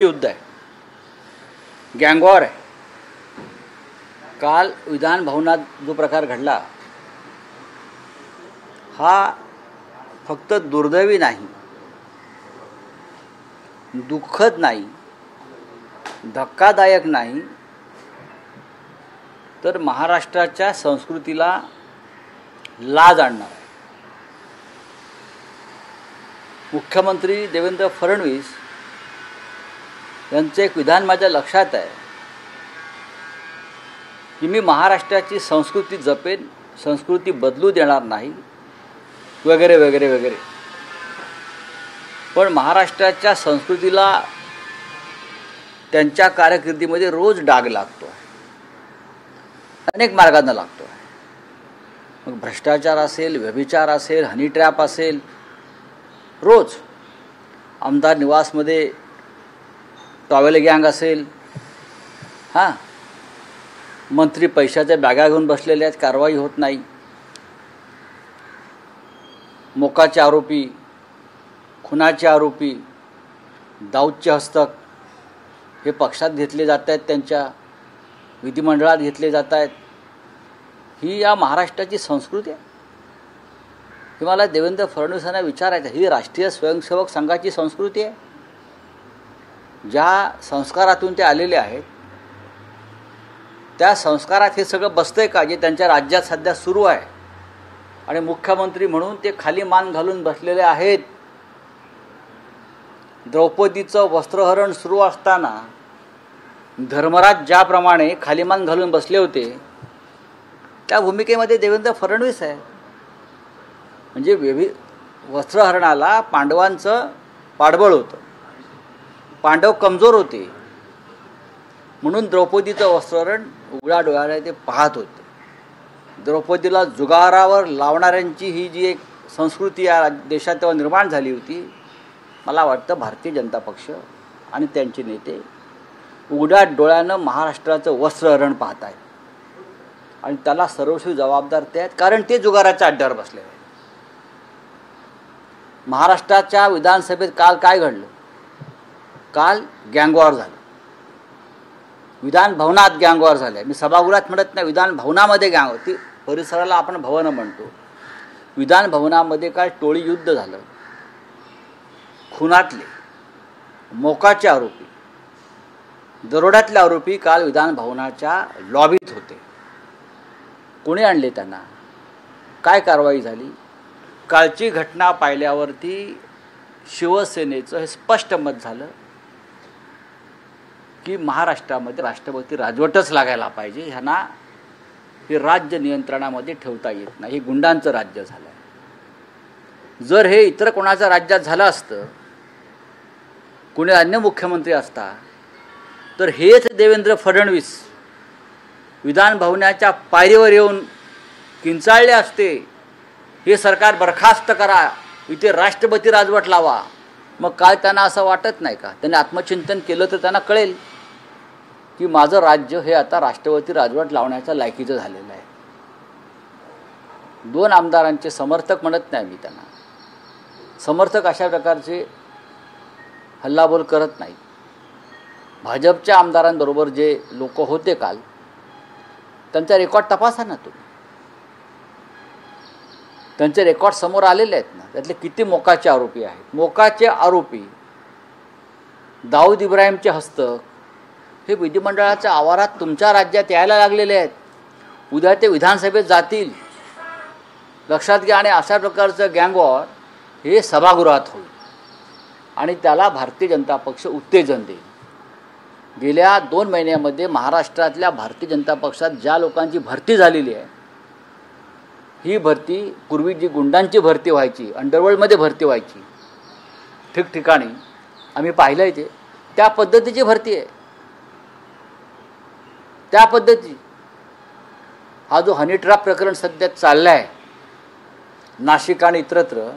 युद्ध आहे, गँगवॉर आहे। काल विधान भवनात जो प्रकार घडला हा फक्त दुर्दैवी नाही, दुःखद नाही, धक्कादायक नाही, तर महाराष्ट्राच्या संस्कृतीला लाज आणणार आहे। मुख्यमंत्री देवेंद्र फडणवीस यांचे एक विधान माझ्या लक्षात आहे की मी महाराष्ट्राची संस्कृती जपेन, संस्कृती बदलू देणार नाही वगैरे वगैरे वगैरे। पण महाराष्ट्राच्या संस्कृतीला त्यांच्या कारकिर्दीमध्ये रोज डाग लागतो आहे, अनेक मार्गांना लागतो आहे। मग भ्रष्टाचार असेल, व्यभिचार असेल, हनी ट्रॅप असेल, रोज आमदार निवासमध्ये टॉवेल गँग असेल, मंत्री पैशाच्या बॅगा घेऊन बसलेले आहेत, कारवाई होत नाही। मोकाचे आरोपी, खुनाचे आरोपी, दाऊदचे हस्तक हे पक्षात घेतले जात आहेत, त्यांच्या विधिमंडळात घेतले जात आहेत। ही या महाराष्ट्राची संस्कृती आहे। हे मला देवेंद्र फडणवीसांना विचारायचं, ही राष्ट्रीय स्वयंसेवक संघाची संस्कृती आहे। ज्या संस्कारातून ते आलेले आहेत त्या संस्कारात हे सगळं बसतंय का जे त्यांच्या राज्यात सध्या सुरू आहे? आणि मुख्यमंत्री म्हणून ते खाली मान घालून बसलेले आहेत। द्रौपदीचं वस्त्रहरण सुरू असताना धर्मराज ज्याप्रमाणे खाली मान घालून बसले होते त्या भूमिकेमध्ये देवेंद्र फडणवीस आहे। म्हणजे वस्त्रहरणाला पांडवांचं पाठबळ होतं, पांडव कमजोर होते, म्हणून द्रौपदीचं वस्त्रहरण उघड्या डोळ्याने ते पाहत होते। द्रौपदीला जुगारावर लावणाऱ्यांची ही जी एक संस्कृती या देशात तेव्हा निर्माण झाली होती, मला वाटतं भारतीय जनता पक्ष आणि त्यांचे नेते उघड्या डोळ्यानं महाराष्ट्राचं वस्त्रहरण पाहत आहेत आणि त्याला सर्वस्वी जबाबदार ते आहेत, कारण ते जुगाराच्या अड्ड्यावर बसले आहेत। महाराष्ट्राच्या विधानसभेत काल काय घडलं? काल गँगवॉर झालं, विधान भवनात गँगवॉर झाले। मी सभागृहात म्हणत नाही, विधान भवनामध्ये गँग, ती परिसराला आपण भवन म्हणतो। विधान भवनामध्ये काल टोळी युद्ध झालं। खुनातले, मोकाचे आरोपी, दरोड्यातले आरोपी काल विधान भवनाच्या लॉबीत होते। कोणी आणले त्यांना? काय कारवाई झाली? कालची घटना पाहिल्यावरती शिवसेनेचं हे स्पष्ट मत झालं की महाराष्ट्रामध्ये राष्ट्रपती राजवटच लागायला पाहिजे। ह्यांना हे राज्य नियंत्रणामध्ये ठेवता येत नाही, हे गुंडांचं राज्य झालं आहे। जर हे इतर कोणाच्या राज्यात झालं असतं, कोणी अन्य मुख्यमंत्री असता, तर हेच देवेंद्र फडणवीस विधान भवनाच्या पायरीवर येऊन किंचाळले असते, हे सरकार बरखास्त करा, इथे राष्ट्रपती राजवट लावा। मग काय त्यांना असं वाटत नाही का? त्यांनी आत्मचिंतन केलं तर त्यांना कळेल की माझं राज्य हे आता राष्ट्रपती राजवट लावण्याच्या लायकीचं झालेलं आहे। दोन आमदारांचे समर्थक म्हणत नाही मी त्यांना, समर्थक अशा प्रकारचे हल्लाबोल करत नाहीत। भाजपच्या आमदारांबरोबर जे लोक होते काल, त्यांचा रेकॉर्ड तपासा ना तुम्ही, त्यांचे रेकॉर्ड समोर आलेले आहेत ना। त्यातले किती मोकाचे आरोपी आहेत? मोकाचे आरोपी दाऊद इब्राहिमचे हस्तक हे विधिमंडळाच्या आवारात तुमच्या राज्यात यायला लागलेले आहेत। उद्या ते विधानसभेत जातील, लक्षात घ्या। आणि अशा प्रकारचं गँगवॉर हे सभागृहात होईल आणि त्याला भारतीय जनता पक्ष उत्तेजन देईल। गेल्या 2 महिन्यामध्ये महाराष्ट्रातल्या भारतीय जनता पक्षात ज्या लोकांची भरती झालेली आहे, ही भरती पूर्वी जी गुंडांची भरती व्हायची, अंडरवर्ल्डमध्ये भरती व्हायची ठिकठिकाणी, आम्ही पाहिलं आहे ते, त्या पद्धतीची भरती आहे। त्या पद्धती हा जो हनी ट्रॅप प्रकरण सध्या चाललं आहे नाशिक आणि इतरत्र,